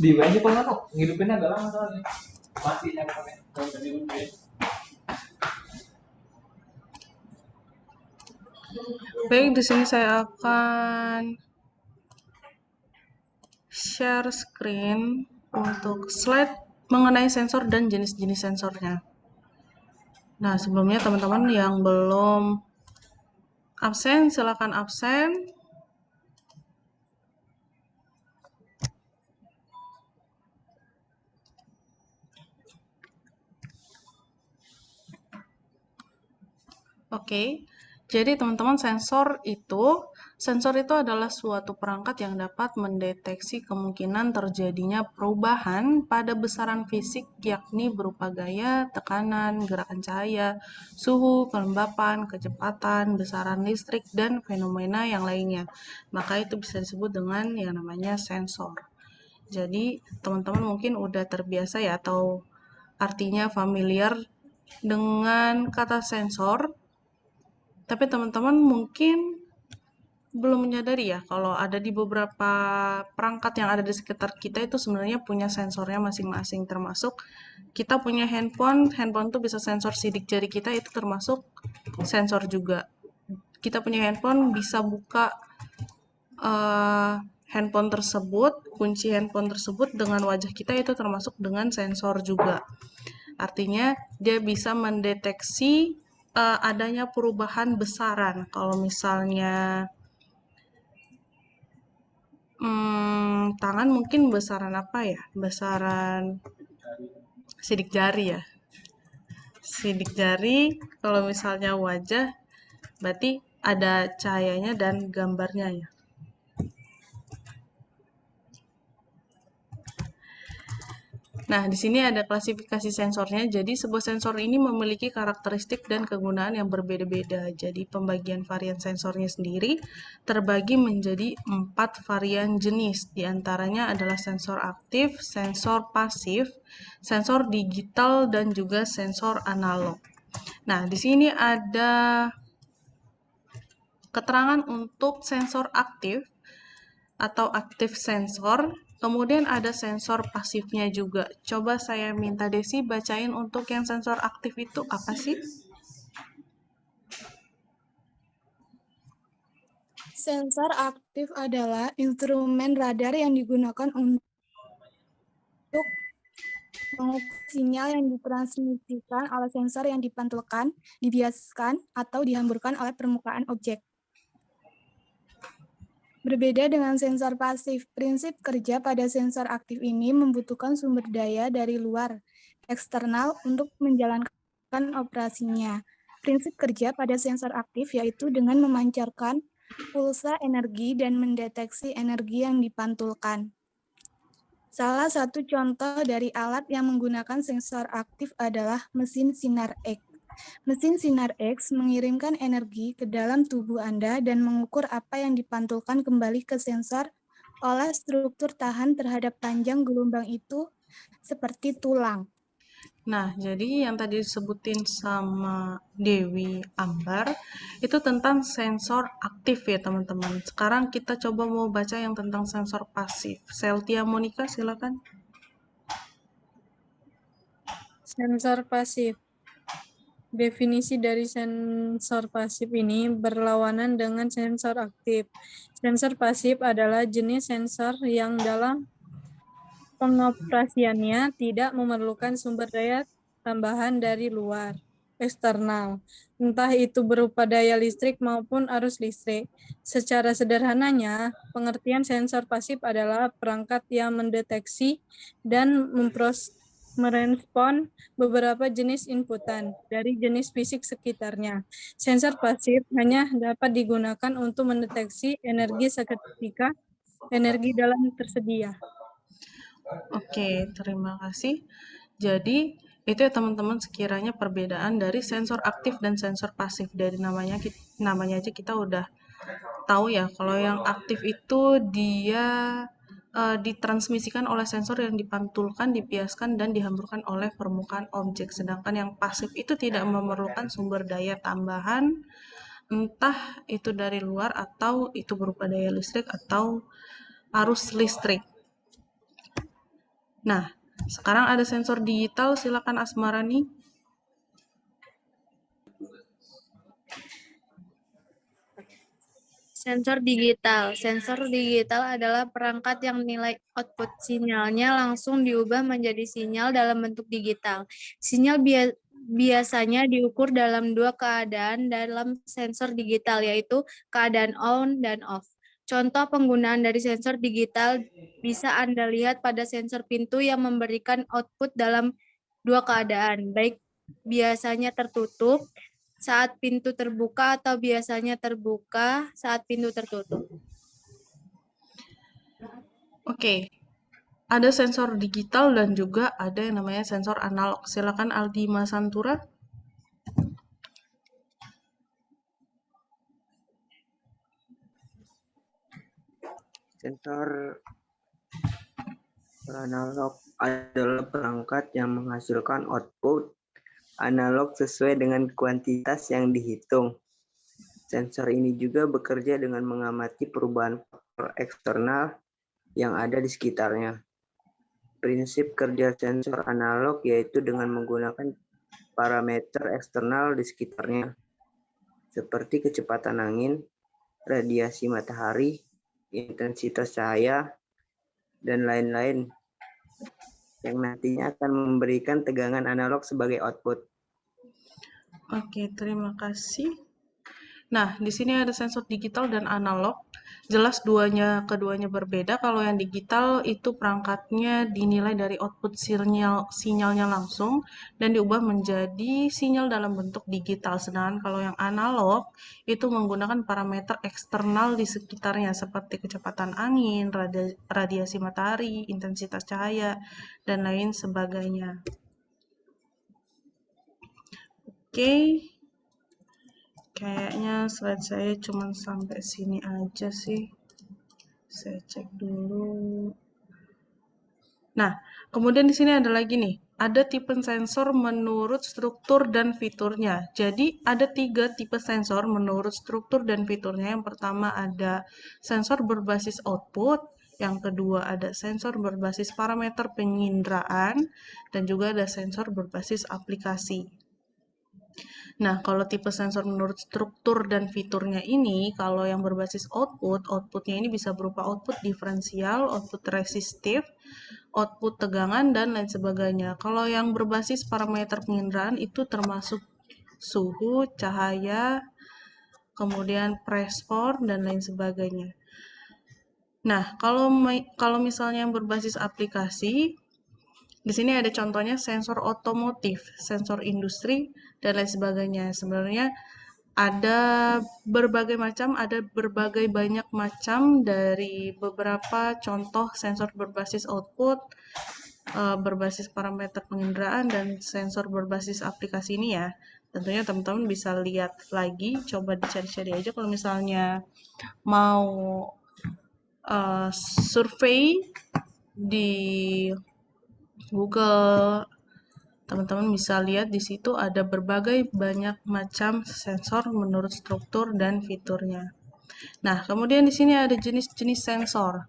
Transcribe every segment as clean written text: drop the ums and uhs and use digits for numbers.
Di aja kok nggak ngidupinnya agak lama soalnya. Mati yang pakai. Kalau udah dihidupin. Baik, di sini saya akan share screen untuk slide mengenai sensor dan jenis-jenis sensornya. Nah, sebelumnya teman-teman yang belum absen, silakan absen. Oke, jadi teman-teman sensor itu adalah suatu perangkat yang dapat mendeteksi kemungkinan terjadinya perubahan pada besaran fisik yakni berupa gaya, tekanan, gerakan cahaya, suhu, kelembapan, kecepatan, besaran listrik, dan fenomena yang lainnya. Maka itu bisa disebut dengan yang namanya sensor. Jadi teman-teman mungkin udah terbiasa ya atau artinya familiar dengan kata sensor, tapi teman-teman mungkin belum menyadari ya kalau ada di beberapa perangkat yang ada di sekitar kita itu sebenarnya punya sensornya masing-masing, termasuk kita punya handphone tuh bisa sensor sidik jari kita, itu termasuk sensor juga. Kita punya handphone bisa buka eh, handphone tersebut, kunci handphone tersebut dengan wajah kita, itu termasuk dengan sensor juga. Artinya dia bisa mendeteksi adanya perubahan besaran. Kalau misalnya tangan mungkin besaran apa ya? Besaran sidik jari ya. Sidik jari, kalau misalnya wajah, berarti ada cahayanya dan gambarnya ya. Nah, di sini ada klasifikasi sensornya. Jadi, sebuah sensor ini memiliki karakteristik dan kegunaan yang berbeda-beda. Jadi, pembagian varian sensornya sendiri terbagi menjadi 4 varian jenis. Di antaranya adalah sensor aktif, sensor pasif, sensor digital, dan juga sensor analog. Nah, di sini ada keterangan untuk sensor aktif atau aktif sensor. Kemudian ada sensor pasifnya juga. Coba saya minta Desi bacain untuk yang sensor aktif itu apa sih? Sensor aktif adalah instrumen radar yang digunakan untuk mengukur sinyal yang ditransmisikan oleh sensor yang dipantulkan, dibiaskan, atau dihamburkan oleh permukaan objek. Berbeda dengan sensor pasif, prinsip kerja pada sensor aktif ini membutuhkan sumber daya dari luar, eksternal, untuk menjalankan operasinya. Prinsip kerja pada sensor aktif yaitu dengan memancarkan pulsa energi dan mendeteksi energi yang dipantulkan. Salah satu contoh dari alat yang menggunakan sensor aktif adalah mesin sinar X. Mesin sinar X mengirimkan energi ke dalam tubuh Anda dan mengukur apa yang dipantulkan kembali ke sensor oleh struktur tahan terhadap panjang gelombang itu seperti tulang. Nah, jadi yang tadi disebutin sama Dewi Ambar itu tentang sensor aktif ya teman-teman. Sekarang kita coba mau baca yang tentang sensor pasif. Seltia Monica silakan. Sensor pasif. Definisi dari sensor pasif ini berlawanan dengan sensor aktif. Sensor pasif adalah jenis sensor yang dalam pengoperasiannya tidak memerlukan sumber daya tambahan dari luar, eksternal, entah itu berupa daya listrik maupun arus listrik. Secara sederhananya, pengertian sensor pasif adalah perangkat yang mendeteksi dan merespon beberapa jenis inputan dari jenis fisik sekitarnya. Sensor pasif hanya dapat digunakan untuk mendeteksi energi seketika, energi dalam tersedia. Oke, terima kasih. Jadi, itu ya teman-teman sekiranya perbedaan dari sensor aktif dan sensor pasif. Dari namanya aja kita udah tahu ya, kalau yang aktif itu dia ditransmisikan oleh sensor yang dipantulkan, dibiaskan, dan dihamburkan oleh permukaan objek. Sedangkan yang pasif itu tidak memerlukan sumber daya tambahan, entah itu dari luar atau itu berupa daya listrik atau arus listrik. Nah, sekarang ada sensor digital, silakan Asmarani. Sensor digital. Sensor digital adalah perangkat yang nilai output sinyalnya langsung diubah menjadi sinyal dalam bentuk digital. Sinyal biasanya diukur dalam dua keadaan dalam sensor digital, yaitu keadaan on dan off. Contoh penggunaan dari sensor digital bisa Anda lihat pada sensor pintu yang memberikan output dalam dua keadaan, baik biasanya tertutup saat pintu terbuka atau biasanya terbuka saat pintu tertutup. Oke, ada sensor digital dan juga ada yang namanya sensor analog. Silakan Aldi Masantura. Sensor analog adalah perangkat yang menghasilkan output analog sesuai dengan kuantitas yang dihitung. Sensor ini juga bekerja dengan mengamati perubahan faktor eksternal yang ada di sekitarnya. Prinsip kerja sensor analog yaitu dengan menggunakan parameter eksternal di sekitarnya, seperti kecepatan angin, radiasi matahari, intensitas cahaya, dan lain-lain, yang nantinya akan memberikan tegangan analog sebagai output. Oke, terima kasih. Nah, di sini ada sensor digital dan analog. Jelas keduanya berbeda. Kalau yang digital itu perangkatnya dinilai dari output sinyalnya langsung dan diubah menjadi sinyal dalam bentuk digital. Sedangkan kalau yang analog itu menggunakan parameter eksternal di sekitarnya seperti kecepatan angin, radiasi matahari, intensitas cahaya, dan lain sebagainya. Oke. Kayaknya slide saya cuma sampai sini aja sih. Saya cek dulu. Nah, kemudian di sini ada lagi nih. Ada tipe sensor menurut struktur dan fiturnya. Jadi, ada 3 tipe sensor menurut struktur dan fiturnya. Yang pertama ada sensor berbasis output. Yang kedua ada sensor berbasis parameter penginderaan. Dan juga ada sensor berbasis aplikasi. Nah, kalau tipe sensor menurut struktur dan fiturnya ini, kalau yang berbasis outputnya ini bisa berupa output diferensial, output resistif, output tegangan, dan lain sebagainya. Kalau yang berbasis parameter penginderaan itu termasuk suhu, cahaya, kemudian pressure, dan lain sebagainya. Nah, kalau misalnya yang berbasis aplikasi, di sini ada contohnya sensor otomotif, sensor industri, dan lain sebagainya. Sebenarnya ada berbagai banyak macam dari beberapa contoh sensor berbasis output, berbasis parameter penginderaan, dan sensor berbasis aplikasi ini ya. Tentunya teman-teman bisa lihat lagi, coba dicari-cari aja kalau misalnya mau survei di Google, teman-teman bisa lihat di situ ada berbagai banyak macam sensor menurut struktur dan fiturnya. Nah, kemudian di sini ada jenis-jenis sensor.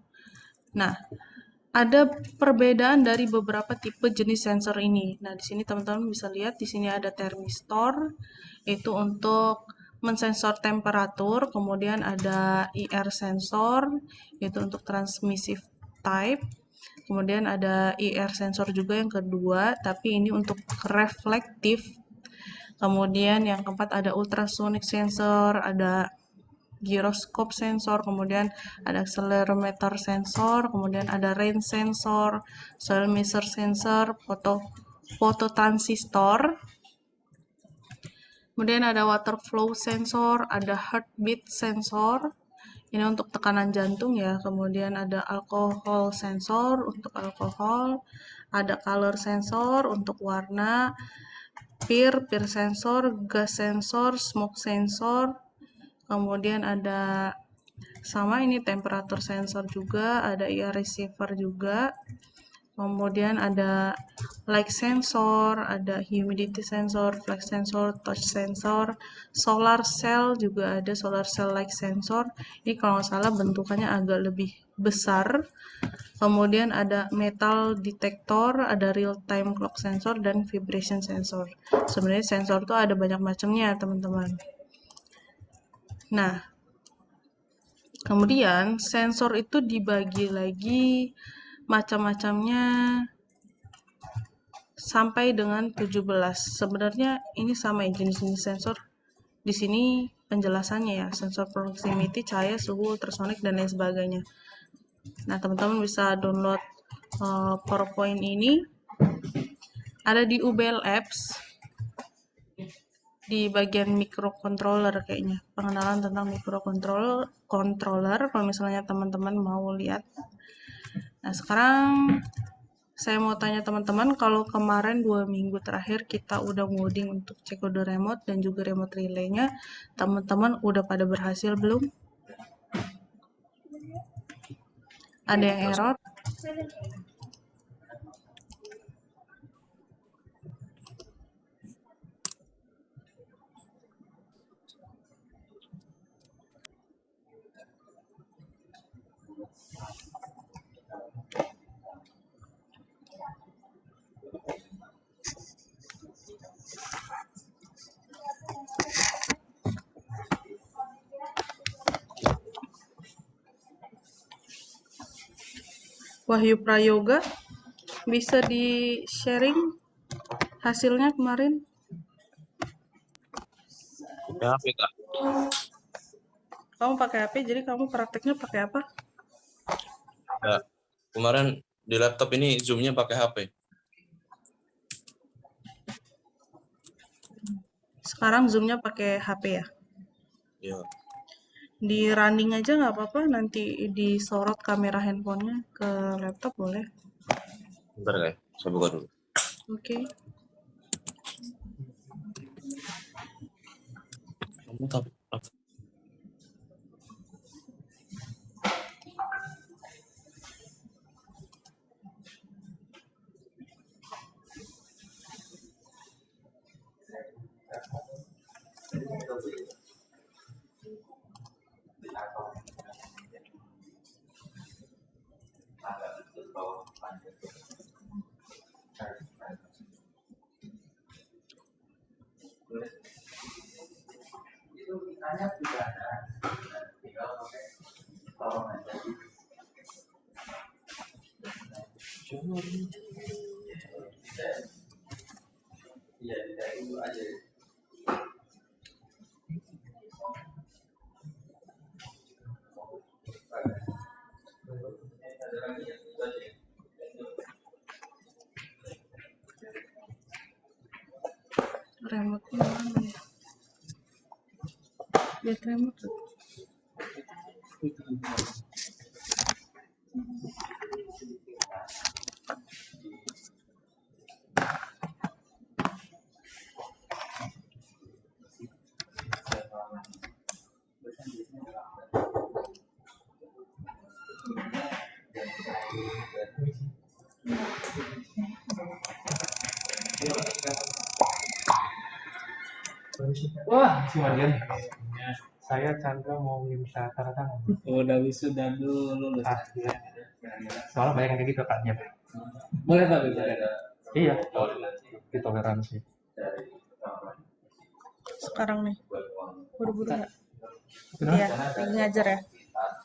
Nah, ada perbedaan dari beberapa tipe jenis sensor ini. Nah, di sini teman-teman bisa lihat di sini ada thermistor, itu untuk mensensor temperatur, kemudian ada IR sensor, itu untuk transmissive type. Kemudian ada IR sensor juga yang kedua, tapi ini untuk reflektif. Kemudian yang keempat ada ultrasonic sensor, ada gyroscope sensor, kemudian ada accelerometer sensor, kemudian ada range sensor, soil measure sensor, fototransistor. Kemudian ada water flow sensor, ada heartbeat sensor, ini untuk tekanan jantung ya. Kemudian ada alkohol sensor untuk alkohol, ada color sensor untuk warna, peer sensor, gas sensor, smoke sensor. Kemudian ada sama ini temperatur sensor juga, ada IR receiver juga. Kemudian ada light sensor, ada humidity sensor, flex sensor, touch sensor, solar cell juga ada, solar cell light sensor. Ini kalau nggak salah bentukannya agak lebih besar. Kemudian ada metal detector, ada real time clock sensor, dan vibration sensor. Sebenarnya sensor itu ada banyak macamnya, teman-teman. Nah, kemudian sensor itu dibagi lagi macam-macamnya sampai dengan 17. Sebenarnya ini sama ya jenis-jenis sensor. Di sini penjelasannya ya, sensor proximity, cahaya, suhu, ultrasonik, dan lain sebagainya. Nah, teman-teman bisa download PowerPoint ini. Ada di UBL Apps, di bagian microcontroller kayaknya. Pengenalan tentang microcontroller, kalau misalnya teman-teman mau lihat. Nah, sekarang saya mau tanya teman-teman, kalau kemarin 2 minggu terakhir kita udah ngoding untuk cek kode remote dan juga remote relay-nya, teman-teman udah pada berhasil belum? Ada yang error? Wahyu Prayoga, bisa di-sharing hasilnya kemarin? Ya, HP, Kak. Kamu pakai HP, jadi kamu prakteknya pakai apa? Ya, kemarin di laptop ini Zoom-nya pakai HP. Sekarang Zoom-nya pakai HP ya? Ya, Di running aja nggak apa-apa, nanti disorot kamera handphonenya ke laptop boleh? bentar Kak. Saya buka dulu. Oke. Kamu tahu Remote-nya mana ya? Lihat remote tuh. Wah, si Mardian. Saya Chandra mau minta tanda tangan. Udah wisuda dulu lulus. Ya. Soalnya banyak yang kayak gitu Kak. Boleh Pak, boleh. Iya. Ditoleransi. Sekarang nih. Buru-buru nggak? Iya, lagi ngajar ya.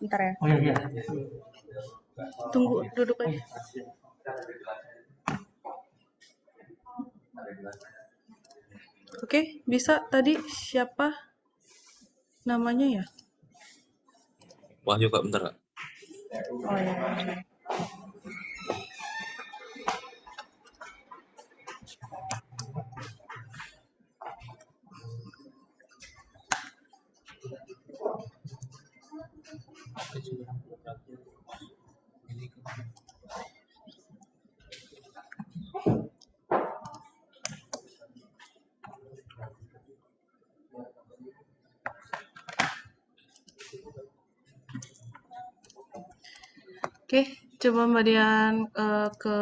Bentar ya. Oh iya. Tunggu, duduk aja. Oke, bisa tadi siapa namanya ya? Wahyu Kak, bentar Kak. Oh ya, oke. Oke, Coba Mbak Dian ke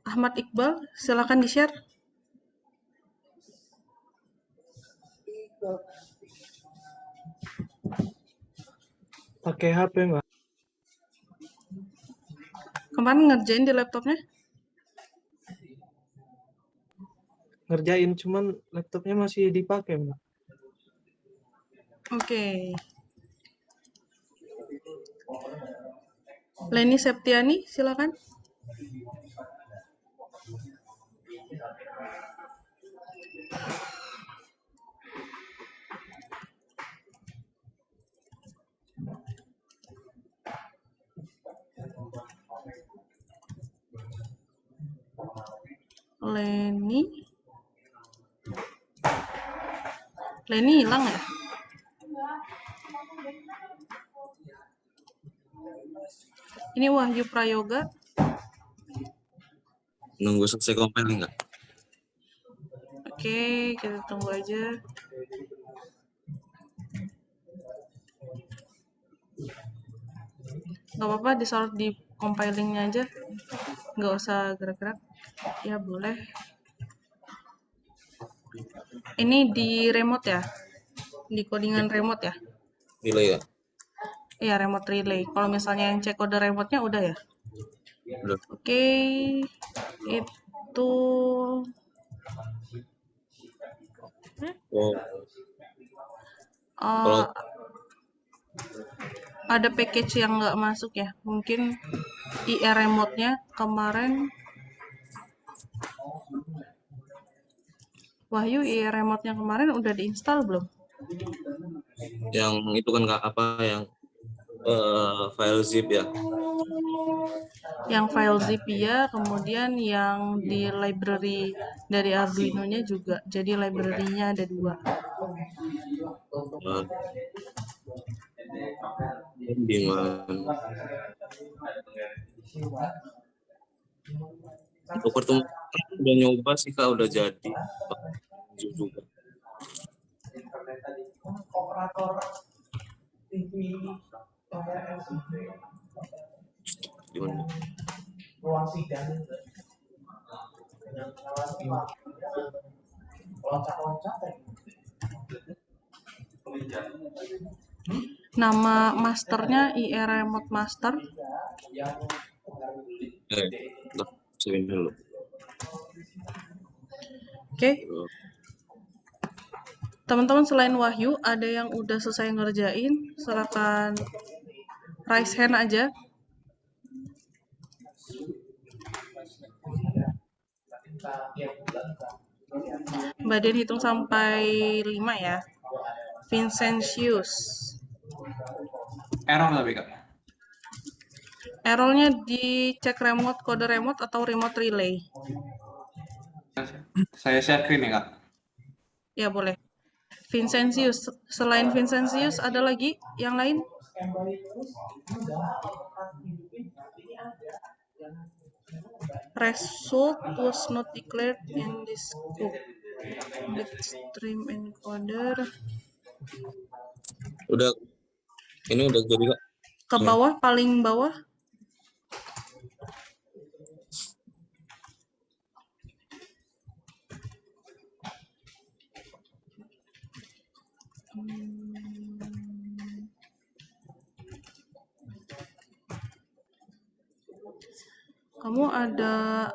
Ahmad Iqbal, silakan di-share. Pakai HP, Mbak. Kemarin ngerjain di laptopnya? Ngerjain, cuman laptopnya masih dipakai, Mbak. Oke. Leni Septiani, silakan. Leni hilang ya? Ini Wahyu Prayoga. Nunggu selesai compiling nggak? Oke, kita tunggu aja. Nggak apa-apa, disorot di compilingnya aja. Nggak usah gerak-gerak. Ya, boleh. Ini di remote ya? Di codingan remote ya? Delay ya? Iya, remote relay. Kalau misalnya yang cek kode remote-nya udah ya? Udah. Oke, itu Oh, uh, ada package yang nggak masuk ya. Mungkin IR remote-nya kemarin. Wahyu, IR remote-nya kemarin udah diinstal belum? yang itu kan Kak, apa yang file zip ya? Yang file zip ya, kemudian yang di library dari Arduino-nya juga. Jadi library-nya ada 2. Di mana? Untuk pertemuan udah nyoba sih Kak, udah jadi. Juga. Gimana? Nama masternya IR Remote Master. Cobain dulu. Oke. Teman-teman selain Wahyu, ada yang udah selesai ngerjain? Silakan raise hand aja. Mbak Dian hitung sampai 5 ya. Vincentius. Error tapi Kak. Errornya di cek remote, kode remote atau remote relay? Saya share screen ya Kak. Ya boleh. Vincentius. Selain Vincentius ada lagi yang lain? Result was not declared in this scope. Bitstream encoder. Udah, ini udah jadi Kak. Ke bawah, paling bawah. Kamu ada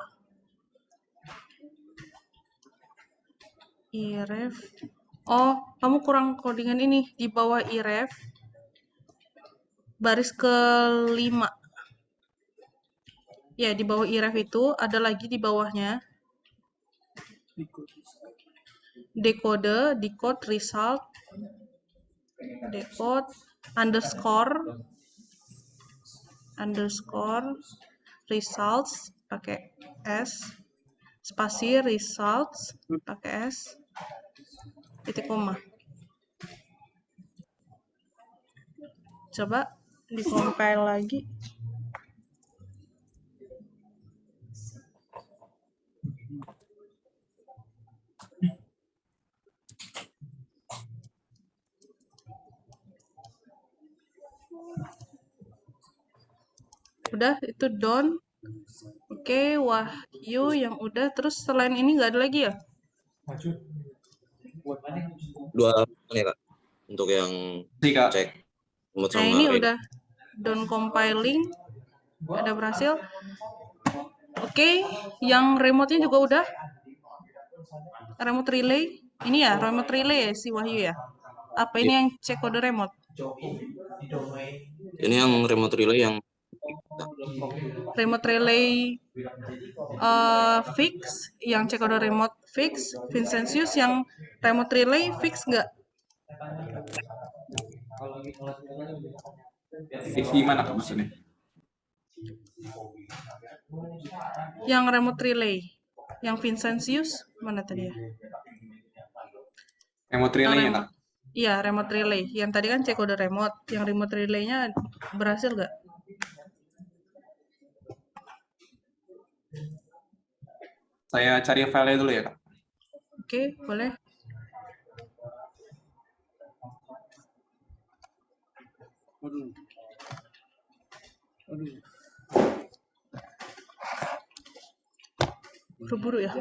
iref. Oh, kamu kurang codingan ini di bawah iref. Baris ke-5. Ya, di bawah iref itu ada lagi di bawahnya. Decode result, decode underscore results pakai S, spasi results pakai S, titik koma. Coba di-compile lagi. Udah, itu Don. Oke, Wahyu yang udah. Terus selain ini nggak ada lagi ya? Dua nih Kak. Untuk yang cek remote Nah, sama ini remote. udah Don compiling. Ada berhasil. Oke, yang remote-nya juga udah. Remote relay. Ini ya, remote relay ya si Wahyu ya? Apa ini yang cek kode remote? Ini yang remote relay yang Remote relay fix, yang cek kode remote fix. Vincentius yang remote relay fix nggak? TV mana Kak maksudnya? Yang remote relay, yang Vincentius mana tadi ya? Remote relay-nya Kak? Iya, remote relay. Yang tadi kan cek kode remote. Yang remote relay-nya berhasil nggak? Saya cari file-nya dulu ya Kak. Oke, boleh. Buru-buru ya.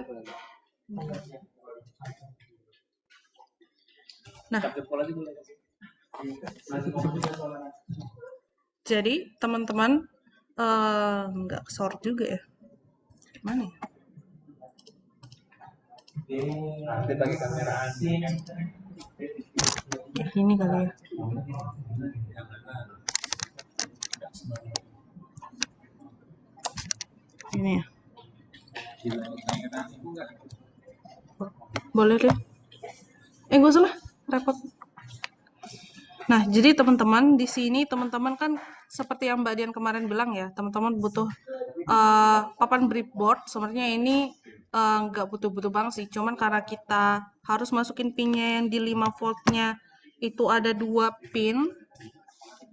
Nah, jadi teman-teman nggak sort juga ya. Gimana ya? Bagi kamera Ya, ini kali ya. Ini ya. Boleh deh. Gak usah lah, repot. Nah, jadi teman-teman di sini teman-teman kan seperti yang Mbak Dian kemarin bilang ya, teman-teman butuh papan breadboard. Sebenarnya ini nggak butuh-butuh banget sih, cuman karena kita harus masukin pinnya yang di 5 voltnya itu ada 2 pin,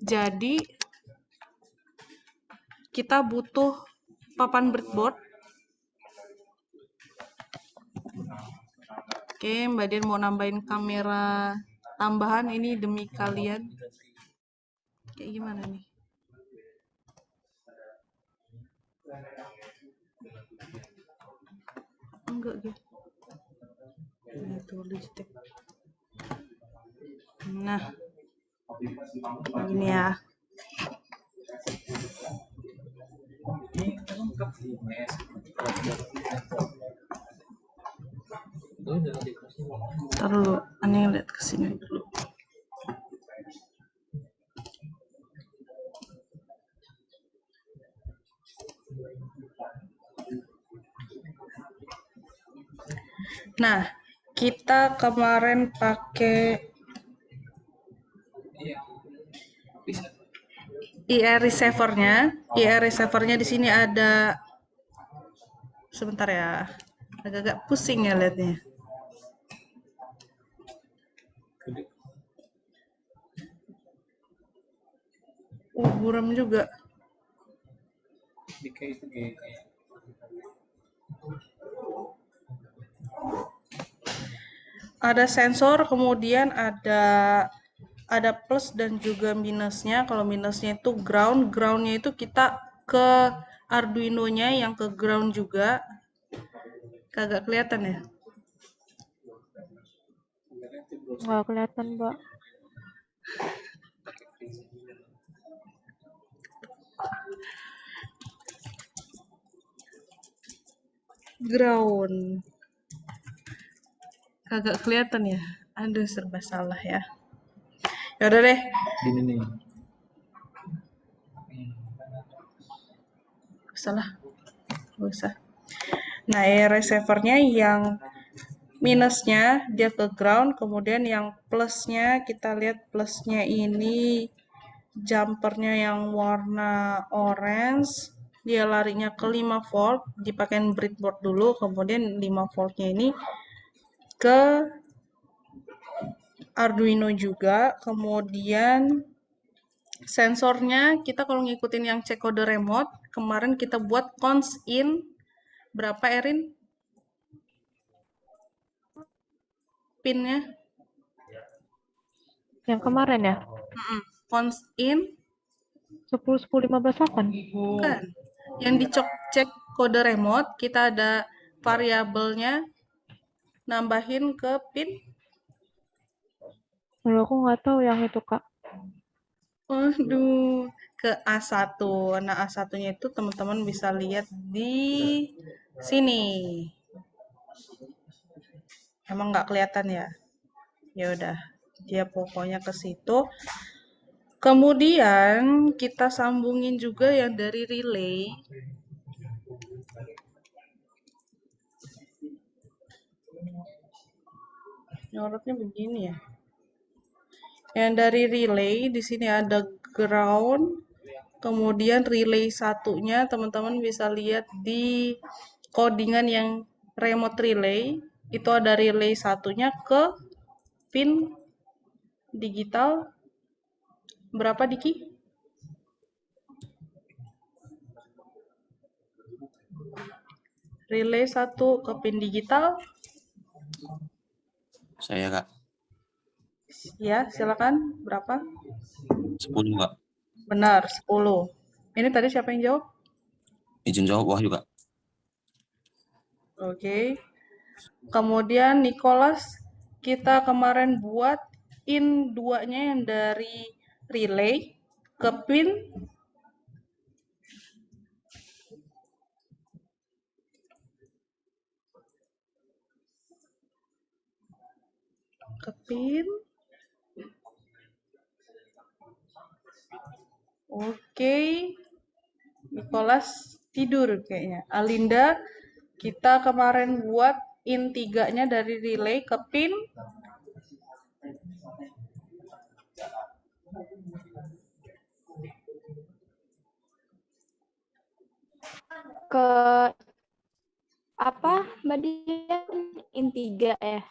jadi kita butuh papan breadboard. Oke, Mbak Dian mau nambahin kamera tambahan ini demi kalian. Kayak gimana nih? Enggak gitu. Itu listrik. Nah, ini ya. Ntar dulu, aneh lihat ke sini dulu. Nah, kita kemarin pakai IR receiver-nya. IR receiver-nya di sini ada, sebentar ya, agak-agak pusing ya lihatnya. Buram juga. Ada sensor, kemudian ada plus dan juga minusnya. Kalau minusnya itu ground, groundnya itu kita ke Arduino-nya yang ke ground juga. Kagak kelihatan ya? Nggak kelihatan, Mbak. Ground. Kagak kelihatan ya? Aduh, serba salah ya. Yaudah deh. Gini nih. Salah. Gak usah. Nah, air receiver-nya yang minusnya dia ke ground, kemudian yang plusnya kita lihat plusnya ini jumpernya yang warna orange, dia larinya ke 5 volt, dipakein breadboard dulu, kemudian 5 voltnya ini ke Arduino juga, kemudian sensornya kita kalau ngikutin yang cek kode remote, kemarin kita buat cons in berapa Erin? Pinnya? Yang kemarin ya? Cons in 10, 10, 15, 8. Bukan. Yang dicek kode remote, kita ada variabelnya, nambahin ke pin. Kalau aku nggak tahu yang itu, Kak. Waduh, ke A1. Nah, A1-nya itu teman-teman bisa lihat di sini. Emang nggak kelihatan ya? Ya udah, dia pokoknya ke situ. Kemudian kita sambungin juga yang dari relay. Nyorotnya begini ya. Yang dari relay di sini ada ground. Kemudian relay satunya teman-teman bisa lihat di codingan yang remote relay. Itu ada relay satunya ke pin digital. Berapa, Diki? Relay 1 ke pin digital. Saya, Kak. Ya, silakan. Berapa? 10, Kak. Benar, 10. Ini tadi siapa yang jawab? Izin jawab, Wahyu, Kak. Oke. Kemudian Nicholas, kita kemarin buat in 2-nya yang dari relay ke pin Oke. Nicholas tidur kayaknya. Alinda, kita kemarin buat in 3-nya dari relay ke pin ke apa, Mbak Dian? In 3 ya?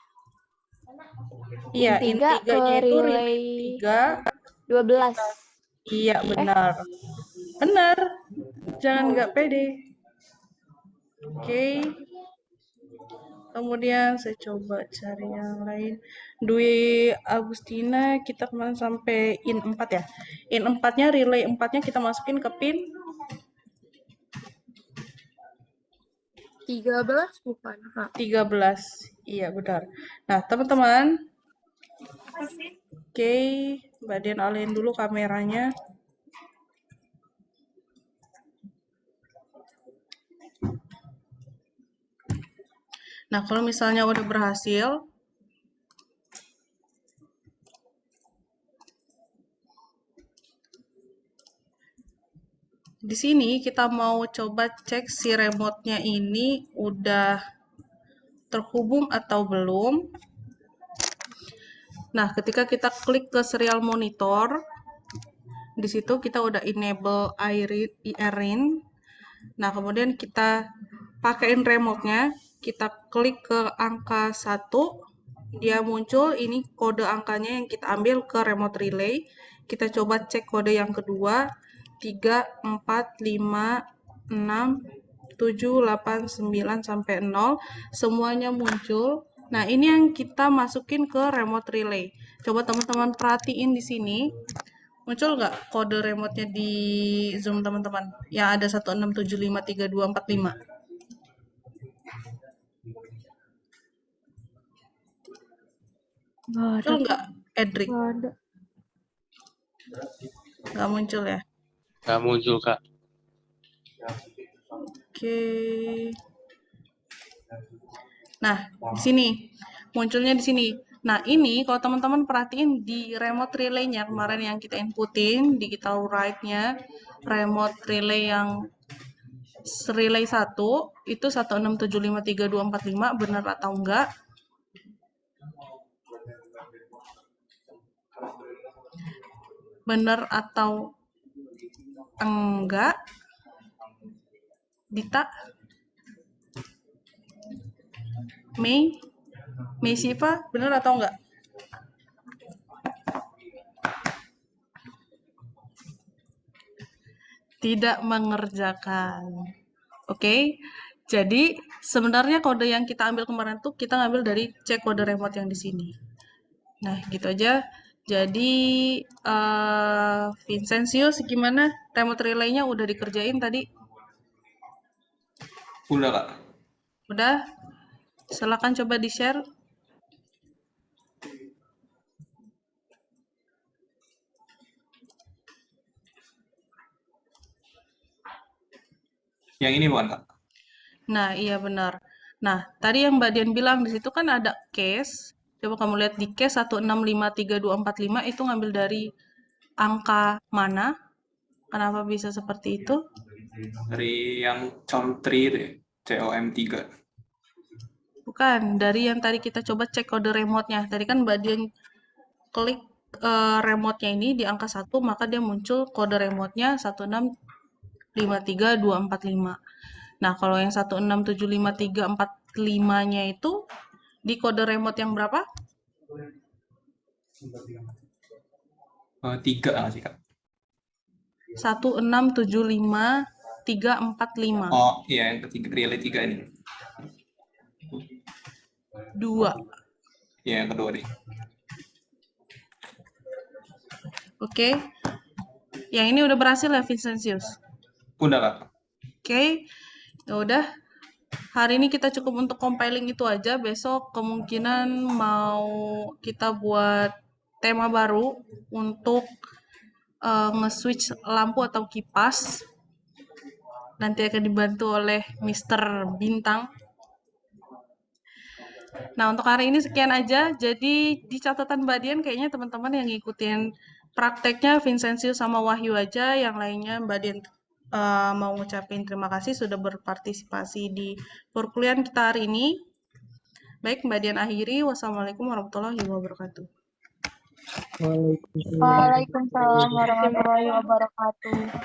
Iya, in 3-nya itu relay 3. 12. Iya, benar. Benar. Jangan nggak pede. Oke. Kemudian saya coba cari yang lain. Dwi Agustina, kita kemarin sampai in 4 ya. In 4-nya, relay 4-nya kita masukin ke pin 13 bukan? 13. Iya, benar. Nah, teman-teman. Oke, Mbak Dian alihin dulu kameranya. Nah, kalau misalnya udah berhasil, di sini kita mau coba cek si remote-nya ini udah terhubung atau belum. Nah, ketika kita klik ke serial monitor, di situ kita udah enable iRead. Nah, kemudian kita pakaiin remote-nya, kita klik ke angka 1, dia muncul, ini kode angkanya yang kita ambil ke remote relay. Kita coba cek kode yang kedua, 3, 4, 5, 6, 7, 8, 9, sampai 0. Semuanya muncul. Nah, ini yang kita masukin ke remote relay. Coba teman-teman perhatiin di sini. Muncul nggak kode remote-nya di Zoom teman-teman? Yang ada 16753245. Muncul nggak, Edric? Nggak ada. Nggak muncul ya? Nggak muncul, Kak. Oke. Nah, di sini. Munculnya di sini. Nah, ini kalau teman-teman perhatiin di remote relay-nya kemarin yang kita inputin, digital write-nya, remote relay yang relay 1, itu 16753245, benar atau enggak? Benar atau enggak? Dita? Mei Siva, benar atau enggak? Tidak mengerjakan. Oke, jadi sebenarnya kode yang kita ambil kemarin tuh kita ngambil dari cek kode remote yang di sini. Nah, gitu aja. Jadi Vincentius gimana? Remote relay-nya udah dikerjain tadi? Udah, Kak. Udah? Silakan coba di-share. Yang ini bukan, Kak? Nah, iya benar. Nah, tadi yang Mbak Dian bilang di situ kan ada case. Coba kamu lihat di case 1653245 itu ngambil dari angka mana? Kenapa bisa seperti itu? Dari yang COM3 itu ya, COM3. Bukan, dari yang tadi kita coba cek kode remote-nya. Tadi kan Mbak Dian klik remote-nya ini di angka 1, maka dia muncul kode remote-nya 1653245. Nah, kalau yang 1675345-nya itu di kode remote yang berapa? 3 nggak sih, Kak? 1675345. Oh, iya, yang ketiga, relay 3 ini. 2. Iya, yang kedua nih. Oke. Yang ini udah berhasil ya, Vincentius? Udah, Kak. Oke. Ya udah. Hari ini kita cukup untuk compiling itu aja. Besok kemungkinan mau kita buat tema baru untuk nge-switch lampu atau kipas. Nanti akan dibantu oleh Mr. Bintang. Nah, untuk hari ini sekian aja. Jadi di catatan Mbak Dian kayaknya teman-teman yang ngikutin prakteknya Vincentius sama Wahyu aja. Yang lainnya Mbak Dian mau ngucapin terima kasih sudah berpartisipasi di perkuliahan kita hari ini. Baik, Mbak Dian akhiri. Wassalamualaikum warahmatullahi wabarakatuh. Waalaikumsalam warahmatullahi wabarakatuh.